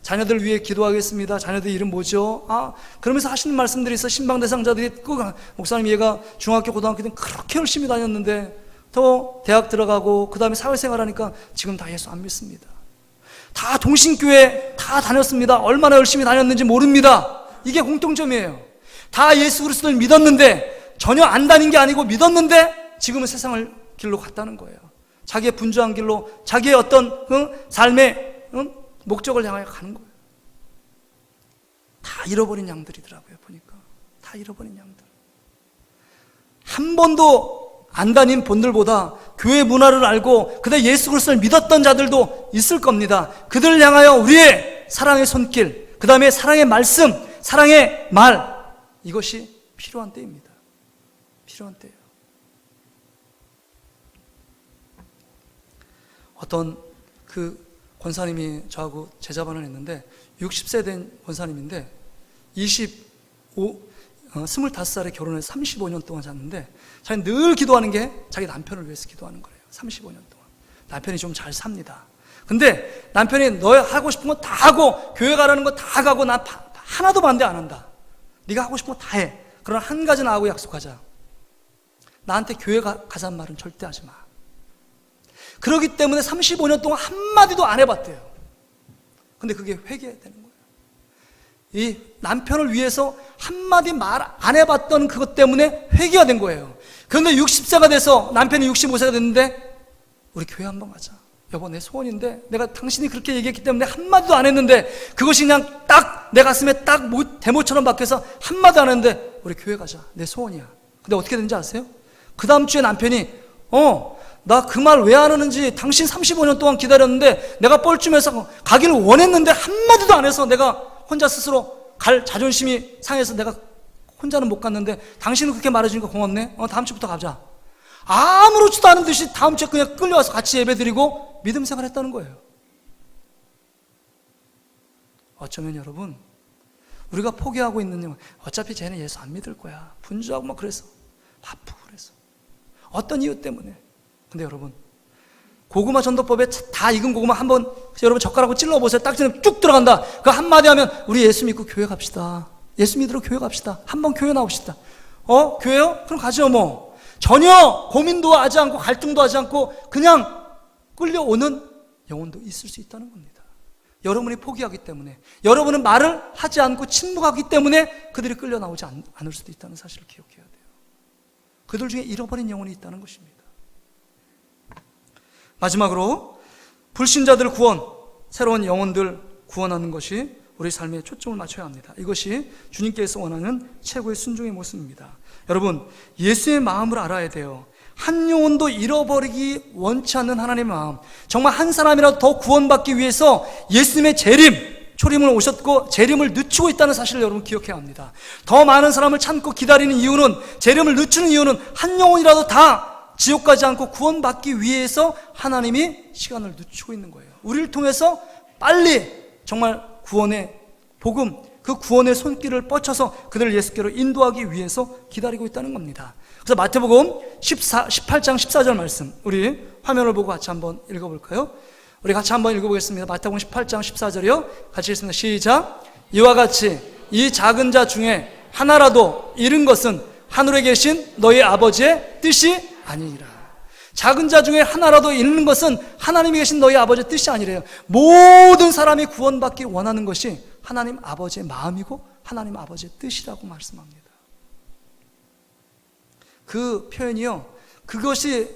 자녀들 위해 기도하겠습니다. 자녀들 이름 뭐죠? 그러면서 하시는 말씀들이 있어. 신방 대상자들이 목사님 얘가 중학교 고등학교 때는 그렇게 열심히 다녔는데 또 대학 들어가고 그 다음에 사회생활 하니까 지금 다 예수 안 믿습니다. 다 동신교회 다 다녔습니다. 얼마나 열심히 다녔는지 모릅니다. 이게 공통점이에요. 다 예수 그리스도를 믿었는데, 전혀 안 다닌 게 아니고 믿었는데 지금은 세상을 길로 갔다는 거예요. 자기의 분주한 길로, 자기의 어떤 삶의 목적을 향하여 가는 거예요. 다 잃어버린 양들이더라고요. 보니까 다 잃어버린 양들. 한 번도 안 다닌 분들보다 교회 문화를 알고 그다음에 예수 그리스도를 믿었던 자들도 있을 겁니다. 그들을 향하여 우리의 사랑의 손길, 그 다음에 사랑의 말씀, 사랑의 말, 이것이 필요한 때입니다. 필요한 때예요. 어떤 그 권사님이 저하고 제자반을 했는데 60세 된 권사님인데 25살에 결혼해서 35년 동안 잤는데 자기는 늘 기도하는 게 자기 남편을 위해서 기도하는 거예요. 35년 동안. 남편이 좀 잘 삽니다. 근데 남편이 너 하고 싶은 거 다 하고 교회 가라는 거 다 가고 나 하나도 반대 안 한다. 네가 하고 싶은 거 다 해. 그러나 한 가지 나하고 약속하자. 나한테 교회 가자는 말은 절대 하지 마. 그렇기 때문에 35년 동안 한마디도 안 해봤대요. 근데 그게 회개되는 거예요. 이 남편을 위해서 한마디 말 안 해봤던 그것 때문에 회개가 된 거예요. 그런데 60세가 돼서 남편이 65세가 됐는데 우리 교회 한번 가자. 여보, 내 소원인데 내가 당신이 그렇게 얘기했기 때문에 한마디도 안 했는데 그것이 그냥 딱 내 가슴에 딱 대모처럼 박혀서 한마디도 안 했는데 우리 교회 가자. 내 소원이야. 근데 어떻게 된지 아세요? 그 다음 주에 남편이 나 그 말 왜 안 하는지, 당신 35년 동안 기다렸는데 내가 뻘쭘해서 가기를 원했는데 한마디도 안 해서 내가 혼자 스스로 갈 자존심이 상해서 내가 혼자는 못 갔는데 당신은 그렇게 말해주니까 고맙네. 다음 주부터 가자. 아무렇지도 않은 듯이 다음 주에 그냥 끌려와서 같이 예배드리고 믿음 생활했다는 거예요. 어쩌면 여러분, 우리가 포기하고 있는, 어차피 쟤는 예수 안 믿을 거야, 분주하고 막 그래서 바쁘고 그래서 어떤 이유 때문에. 근데 여러분, 고구마 전도법에 다 익은 고구마 한번 여러분 젓가락으로 찔러보세요. 딱 찔러면 쭉 들어간다. 그 한마디 하면 우리 예수 믿고 교회 갑시다. 예수 믿으러 교회 갑시다. 한번 교회 나옵시다. 교회요? 그럼 가죠 뭐. 전혀 고민도 하지 않고 갈등도 하지 않고 그냥 끌려오는 영혼도 있을 수 있다는 겁니다. 여러분이 포기하기 때문에, 여러분은 말을 하지 않고 침묵하기 때문에 그들이 끌려 나오지 않을 수도 있다는 사실을 기억해야 돼요. 그들 중에 잃어버린 영혼이 있다는 것입니다. 마지막으로 불신자들 구원, 새로운 영혼들 구원하는 것이 우리 삶에 초점을 맞춰야 합니다. 이것이 주님께서 원하는 최고의 순종의 모습입니다. 여러분, 예수의 마음을 알아야 돼요. 한 영혼도 잃어버리기 원치 않는 하나님의 마음, 정말 한 사람이라도 더 구원받기 위해서 예수님의 초림을 오셨고 재림을 늦추고 있다는 사실을 여러분 기억해야 합니다. 더 많은 사람을 참고 기다리는 이유는, 재림을 늦추는 이유는 한 영혼이라도 다 지옥 가지 않고 구원받기 위해서 하나님이 시간을 늦추고 있는 거예요. 우리를 통해서 빨리 정말 구원의 복음, 그 구원의 손길을 뻗쳐서 그들을 예수께로 인도하기 위해서 기다리고 있다는 겁니다. 그래서 마태복음 18장 14절 말씀, 우리 화면을 보고 같이 한번 읽어볼까요? 우리 같이 한번 읽어보겠습니다. 마태복음 18장 14절이요. 같이 읽습니다. 시작. 이와 같이 이 작은 자 중에 하나라도 잃은 것은 하늘에 계신 너희 아버지의 뜻이 아니니라. 작은 자 중에 하나라도 잃는 것은 하나님이 계신 너희 아버지의 뜻이 아니래요. 모든 사람이 구원받기 원하는 것이 하나님 아버지의 마음이고 하나님 아버지의 뜻이라고 말씀합니다. 그 표현이요, 그것이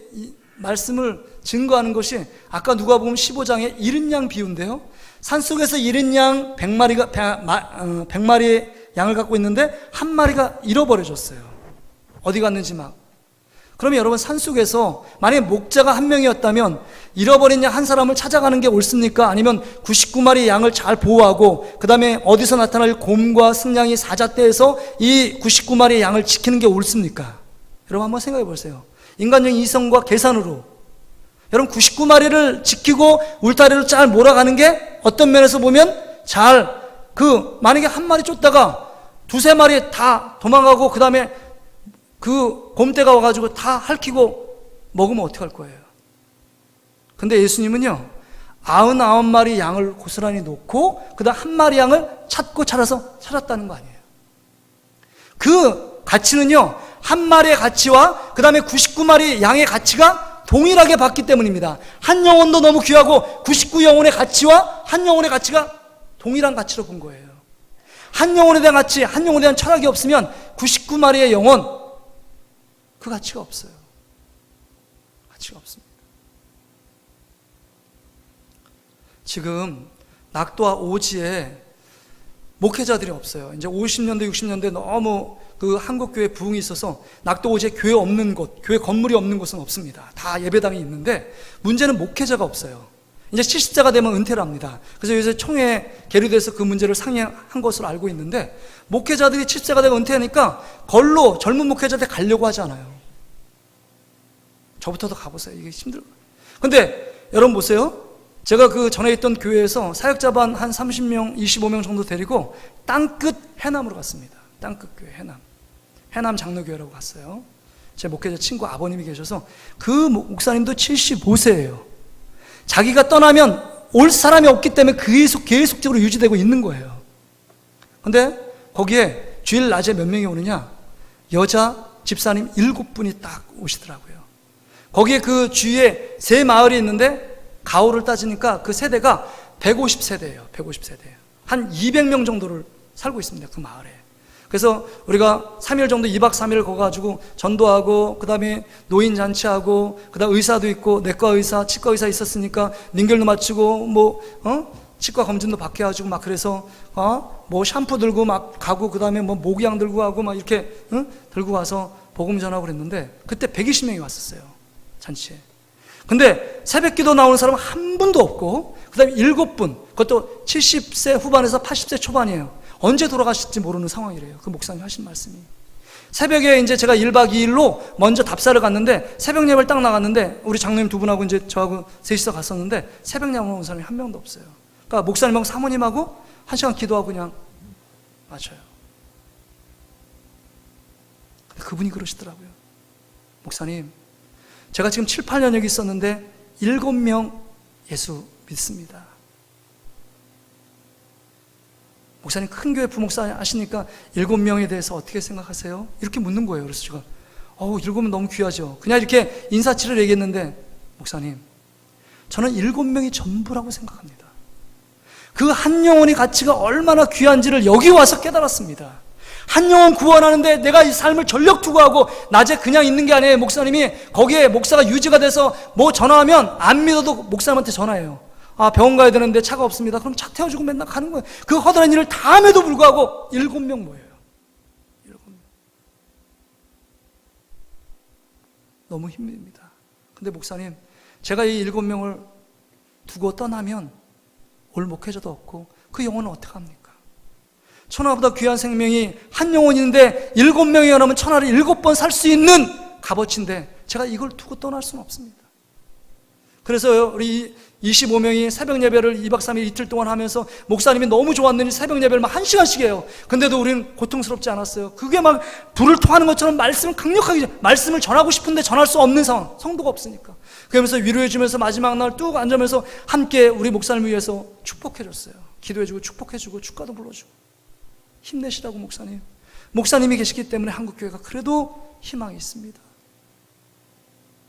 말씀을 증거하는 것이 아까 누가복음 15장의 잃은 양 비유인데요, 산속에서 잃은 양 100마리의 양을 갖고 있는데 한 마리가 잃어버려졌어요. 어디 갔는지 막. 그러면 여러분, 산속에서 만약에 목자가 한 명이었다면 잃어버린 양 한 사람을 찾아가는 게 옳습니까? 아니면 99마리의 양을 잘 보호하고 그 다음에 어디서 나타날 곰과 승냥이 사자떼에서 이 99마리의 양을 지키는 게 옳습니까? 여러분 한번 생각해 보세요. 인간적인 이성과 계산으로 여러분 99마리를 지키고 울타리로 잘 몰아가는 게 어떤 면에서 보면 만약에 한 마리 쫓다가 두세 마리 다 도망가고 그 다음에 그 곰떼가 와가지고 다 핥히고 먹으면 어떡할 거예요? 근데 예수님은요, 99마리 양을 고스란히 놓고 그 다음 한 마리 양을 찾고 찾았다는 거 아니에요. 그 가치는요, 한 마리의 가치와 그 다음에 99마리 양의 가치가 동일하게 봤기 때문입니다. 한 영혼도 너무 귀하고 99영혼의 가치와 한 영혼의 가치가 동일한 가치로 본 거예요. 한 영혼에 대한 가치, 한 영혼에 대한 철학이 없으면 99마리의 영혼, 그 가치가 없어요. 가치가 없습니다. 지금 낙도와 오지에 목회자들이 없어요. 이제 50년대, 60년대 너무 그 한국교회 부흥이 있어서 낙도 오지에 교회 없는 곳, 교회 건물이 없는 곳은 없습니다. 다 예배당이 있는데 문제는 목회자가 없어요. 이제 70세가 되면 은퇴를 합니다. 그래서 요새 총회 계류돼서 그 문제를 상의한 것으로 알고 있는데, 목회자들이 70세가 되면 은퇴하니까 걸로 젊은 목회자한테 가려고 하지 않아요. 저부터도 가보세요. 이게 힘들어요. 근데 여러분 보세요. 제가 그 전에 있던 교회에서 사역자반 한 30명, 25명 정도 데리고 땅끝 해남으로 갔습니다. 땅끝 교회 해남 장로교회라고 갔어요. 제 목회자 친구 아버님이 계셔서 그 목사님도 75세예요. 자기가 떠나면 올 사람이 없기 때문에 계속적으로 유지되고 있는 거예요. 근데 거기에 주일 낮에 몇 명이 오느냐? 여자 집사님 7분이 딱 오시더라고요. 거기에 그 주위에 세 마을이 있는데 가오를 따지니까 그 세대가 150세대예요. 150세대예요. 한 200명 정도를 살고 있습니다. 그 마을에. 그래서 우리가 3일 정도 2박 3일 거가지고 전도하고 그 다음에 노인 잔치하고 그 다음 의사도 있고 내과 의사, 치과 의사 있었으니까 민결도 맞추고 치과 검진도 받게 해가지고 막 그래서 뭐 샴푸 들고 막 가고 그 다음에 뭐 모기향 들고 가고 막 이렇게 들고 가서 복음 전하고 그랬는데 그때 120명이 왔었어요. 잔치에. 근데 새벽 기도 나오는 사람은 한 분도 없고 그 다음에 7분, 그것도 70세 후반에서 80세 초반이에요. 언제 돌아가실지 모르는 상황이래요. 그 목사님 하신 말씀이. 새벽에 이제 제가 1박 2일로 먼저 답사를 갔는데 새벽 예배를 딱 나갔는데 우리 장로님 두 분하고 이제 저하고 셋이서 갔었는데 새벽 예배 온 사람이 한 명도 없어요. 그러니까 목사님하고 사모님하고 1시간 기도하고 그냥 맞춰요. 그분이 그러시더라고요. 목사님, 제가 지금 7, 8년 여기 있었는데 7명 예수 믿습니다. 목사님 큰 교회 부목사 하시니까 7명에 대해서 어떻게 생각하세요? 이렇게 묻는 거예요. 그래서 제가 7명 너무 귀하죠. 그냥 이렇게 인사치를 얘기했는데 목사님, 저는 7명이 전부라고 생각합니다. 그 한 영혼의 가치가 얼마나 귀한지를 여기 와서 깨달았습니다. 한 영혼 구원하는데 내가 이 삶을 전력 투구하고 낮에 그냥 있는 게 아니에요. 목사님이 거기에 목사가 유지가 돼서 뭐 전화하면 안 믿어도 목사님한테 전화해요. 병원 가야 되는데 차가 없습니다. 그럼 차 태워주고 맨날 가는 거예요. 그 허다한 일을 다 함에도 불구하고 7명 모여요. 7명. 너무 힘듭니다. 근데 목사님, 제가 이 7명을 두고 떠나면 올 목회자도 없고 그 영혼은 어떡합니까? 천하보다 귀한 생명이 한 영혼이 있는데 7명이 일어나면 천하를 7번 살 수 있는 값어치인데 제가 이걸 두고 떠날 수는 없습니다. 그래서 우리 25명이 새벽 예배를 2박 3일 이틀 동안 하면서 목사님이 너무 좋았느니 새벽 예배를 막 1시간씩 해요. 근데도 우리는 고통스럽지 않았어요. 그게 막 불을 토하는 것처럼 말씀을 강력하게, 말씀을 전하고 싶은데 전할 수 없는 상황, 성도가 없으니까. 그러면서 위로해주면서 마지막 날 뚝 앉으면서 함께 우리 목사님을 위해서 축복해줬어요. 기도해주고 축복해주고 축가도 불러주고. 힘내시라고 목사님. 목사님이 계시기 때문에 한국교회가 그래도 희망이 있습니다.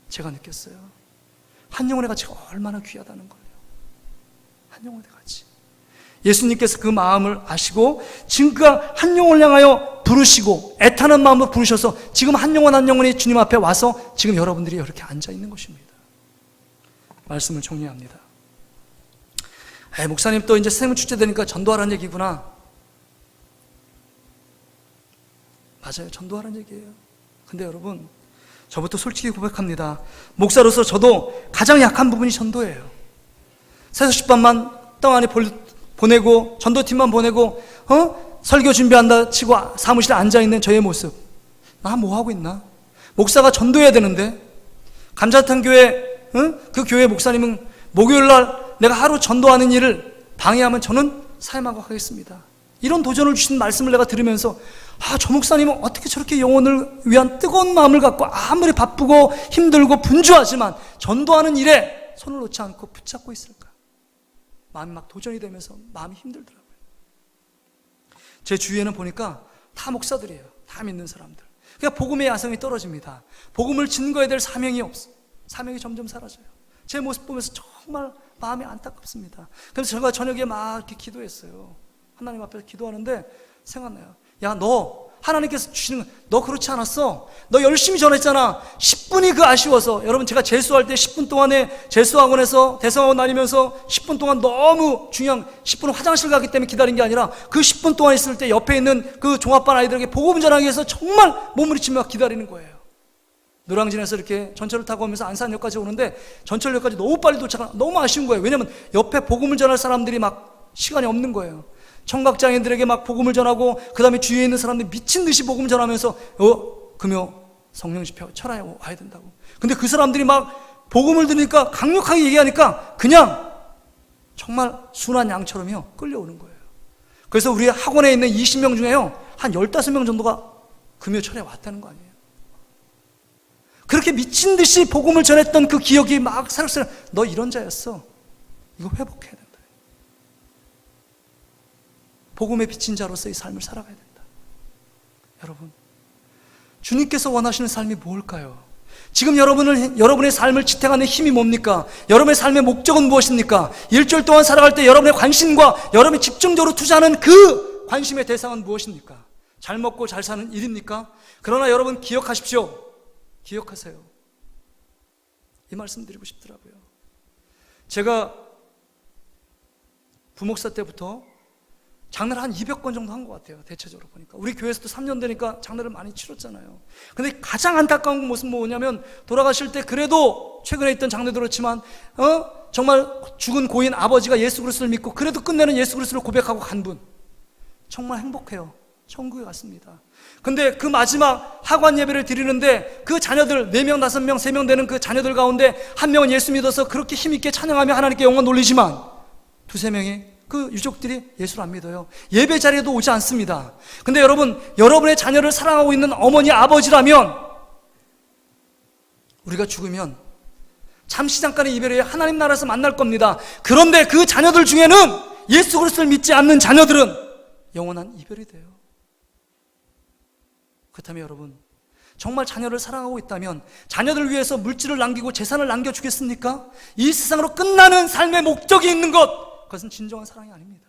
제가 느꼈어요. 한 영혼의 가치가 얼마나 귀하다는 거예요. 한 영혼의 가치. 예수님께서 그 마음을 아시고 지금까 한 영혼을 향하여 부르시고 애타는 마음으로 부르셔서 지금 한 영혼 한 영혼이 주님 앞에 와서 지금 여러분들이 이렇게 앉아 있는 것입니다. 말씀을 정리합니다. 목사님 또 이제 생명 축제 되니까 전도하라는 얘기구나. 맞아요. 전도하라는 얘기예요. 근데 여러분, 저부터 솔직히 고백합니다. 목사로서 저도 가장 약한 부분이 전도예요. 새소식반만 땅 안에 보내고 전도팀만 보내고 설교 준비한다 치고 사무실에 앉아있는 저의 모습, 나 뭐하고 있나? 목사가 전도해야 되는데 감자탕 교회 그 교회 목사님은 목요일날 내가 하루 전도하는 일을 방해하면 저는 사임하고 하겠습니다. 이런 도전을 주신 말씀을 내가 들으면서 저 목사님은 어떻게 저렇게 영혼을 위한 뜨거운 마음을 갖고 아무리 바쁘고 힘들고 분주하지만 전도하는 일에 손을 놓지 않고 붙잡고 있을까? 마음이 막 도전이 되면서 마음이 힘들더라고요. 제 주위에는 보니까 다 목사들이에요. 다 믿는 사람들. 그러니까 복음의 야성이 떨어집니다. 복음을 증거해야 될 사명이 없어. 사명이 점점 사라져요. 제 모습 보면서 정말 마음이 안타깝습니다. 그래서 제가 저녁에 막 이렇게 기도했어요. 하나님 앞에서 기도하는데 생각나요. 야, 너 하나님께서 주시는 너 그렇지 않았어? 너 열심히 전했잖아. 10분이 그 아쉬워서. 여러분, 제가 재수할 때 10분 동안에 재수학원에서 대성학원 다니면서 10분 동안 너무 중요한 10분은 화장실 가기 때문에 기다린 게 아니라 그 10분 동안 있을 때 옆에 있는 그 종합반 아이들에게 복음 전하기 위해서 정말 몸부림치며 기다리는 거예요. 노량진에서 이렇게 전철을 타고 오면서 안산역까지 오는데 전철역까지 너무 빨리 도착하는, 너무 아쉬운 거예요. 왜냐면 옆에 복음을 전할 사람들이 막 시간이 없는 거예요. 청각장애인들에게 막 복음을 전하고 그 다음에 주위에 있는 사람들이 미친 듯이 복음을 전하면서 금요 성령집회 철화에 와야 된다고. 근데 그 사람들이 막 복음을 들으니까 강력하게 얘기하니까 그냥 정말 순한 양처럼요 끌려오는 거예요. 그래서 우리 학원에 있는 20명 중에요 한 15명 정도가 금요 철회에 왔다는 거 아니에요. 그렇게 미친 듯이 복음을 전했던 그 기억이 막 새록새록, 너 이런 자였어. 이거 회복해야 된다. 복음의 비친 자로서의 삶을 살아가야 된다. 여러분, 주님께서 원하시는 삶이 뭘까요? 지금 여러분의 삶을 지탱하는 힘이 뭡니까? 여러분의 삶의 목적은 무엇입니까? 일주일 동안 살아갈 때 여러분의 관심과 여러분이 집중적으로 투자하는 그 관심의 대상은 무엇입니까? 잘 먹고 잘 사는 일입니까? 그러나 여러분 기억하십시오. 기억하세요. 이 말씀 드리고 싶더라고요. 제가 부목사 때부터 장례를 한 200건 정도 한 것 같아요. 대체적으로 보니까. 우리 교회에서도 3년 되니까 장례를 많이 치렀잖아요. 근데 가장 안타까운 모습은 뭐냐면 돌아가실 때 그래도 최근에 있던 장례도 그렇지만 정말 죽은 고인 아버지가 예수 그리스도를 믿고 그래도 끝내는 예수 그리스도를 고백하고 간 분. 정말 행복해요. 천국에 갔습니다. 근데 그 마지막 하관 예배를 드리는데 그 자녀들 4명, 5명, 3명 되는 그 자녀들 가운데 한 명은 예수 믿어서 그렇게 힘있게 찬양하며 하나님께 영광 돌리지만 2-3명이 그 유족들이 예수를 안 믿어요. 예배 자리에도 오지 않습니다. 근데 여러분, 여러분의 자녀를 사랑하고 있는 어머니, 아버지라면 우리가 죽으면 잠시 잠깐의 이별에 하나님 나라에서 만날 겁니다. 그런데 그 자녀들 중에는 예수 그리스도를 믿지 않는 자녀들은 영원한 이별이 돼요. 그렇다면 여러분, 정말 자녀를 사랑하고 있다면 자녀들을 위해서 물질을 남기고 재산을 남겨주겠습니까? 이 세상으로 끝나는 삶의 목적이 있는 것, 그것은 진정한 사랑이 아닙니다.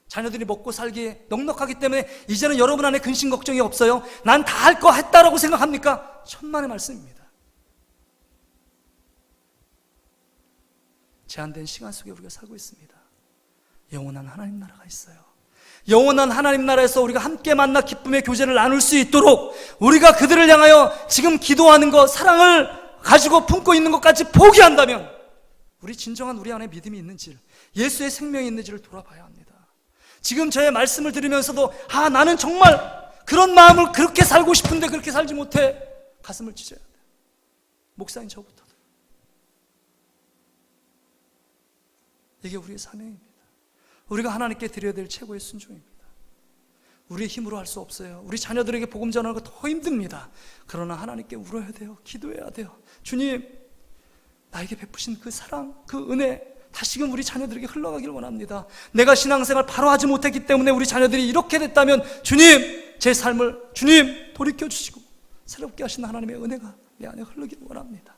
자녀들이 먹고 살기에 넉넉하기 때문에 이제는 여러분 안에 근심 걱정이 없어요. 난 다 할 거 했다라고 생각합니까? 천만의 말씀입니다. 제한된 시간 속에 우리가 살고 있습니다. 영원한 하나님 나라가 있어요. 영원한 하나님 나라에서 우리가 함께 만나 기쁨의 교제를 나눌 수 있도록 우리가 그들을 향하여 지금 기도하는 것, 사랑을 가지고 품고 있는 것까지 포기한다면 우리 진정한 우리 안에 믿음이 있는지, 예수의 생명이 있는지를 돌아봐야 합니다. 지금 저의 말씀을 들으면서도 나는 정말 그런 마음을 그렇게 살고 싶은데 그렇게 살지 못해, 가슴을 찢어야 돼요. 목사인 저부터도. 이게 우리의 사명입니다. 우리가 하나님께 드려야 될 최고의 순종입니다. 우리의 힘으로 할 수 없어요. 우리 자녀들에게 복음 전하는 거 더 힘듭니다. 그러나 하나님께 울어야 돼요. 기도해야 돼요. 주님, 나에게 베푸신 그 사랑, 그 은혜 다시금 우리 자녀들에게 흘러가길 원합니다. 내가 신앙생활 바로 하지 못했기 때문에 우리 자녀들이 이렇게 됐다면 주님, 제 삶을 주님 돌이켜주시고 새롭게 하신 하나님의 은혜가 내 안에 흐르길 원합니다.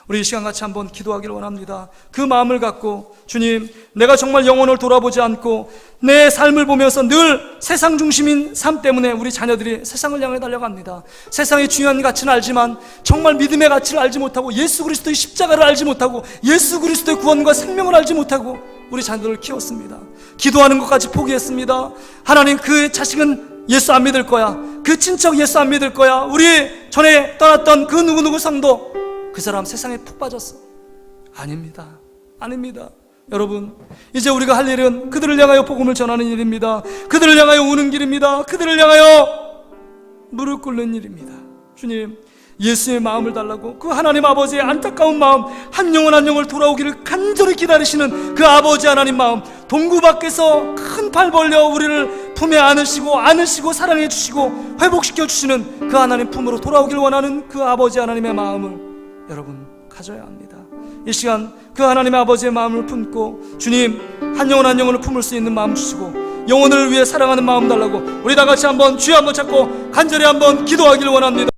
우리 이 시간 같이 한번 기도하길 원합니다. 그 마음을 갖고 주님, 내가 정말 영혼을 돌아보지 않고 내 삶을 보면서 늘 세상 중심인 삶 때문에 우리 자녀들이 세상을 향해 달려갑니다. 세상의 중요한 가치는 알지만 정말 믿음의 가치를 알지 못하고 예수 그리스도의 십자가를 알지 못하고 예수 그리스도의 구원과 생명을 알지 못하고 우리 자녀들을 키웠습니다. 기도하는 것까지 포기했습니다. 하나님, 그 자식은 예수 안 믿을 거야, 그 친척 예수 안 믿을 거야, 우리 전에 떠났던 그 누구누구 성도 그 사람 세상에 푹 빠졌어. 아닙니다. 아닙니다. 여러분, 이제 우리가 할 일은 그들을 향하여 복음을 전하는 일입니다. 그들을 향하여 우는 길입니다. 그들을 향하여 무릎 꿇는 일입니다. 주님, 예수의 마음을 달라고, 그 하나님 아버지의 안타까운 마음, 한 영혼 한 영혼을 돌아오기를 간절히 기다리시는 그 아버지 하나님 마음, 동구 밖에서 큰 팔 벌려 우리를 품에 안으시고 사랑해 주시고 회복시켜 주시는 그 하나님 품으로 돌아오길 원하는 그 아버지 하나님의 마음을 여러분 가져야 합니다. 이 시간 그 하나님의 아버지의 마음을 품고 주님, 한 영혼 한 영혼을 품을 수 있는 마음 주시고 영혼을 위해 사랑하는 마음 달라고 우리 다 같이 한번 주여 한번 찾고 간절히 한번 기도하길 원합니다.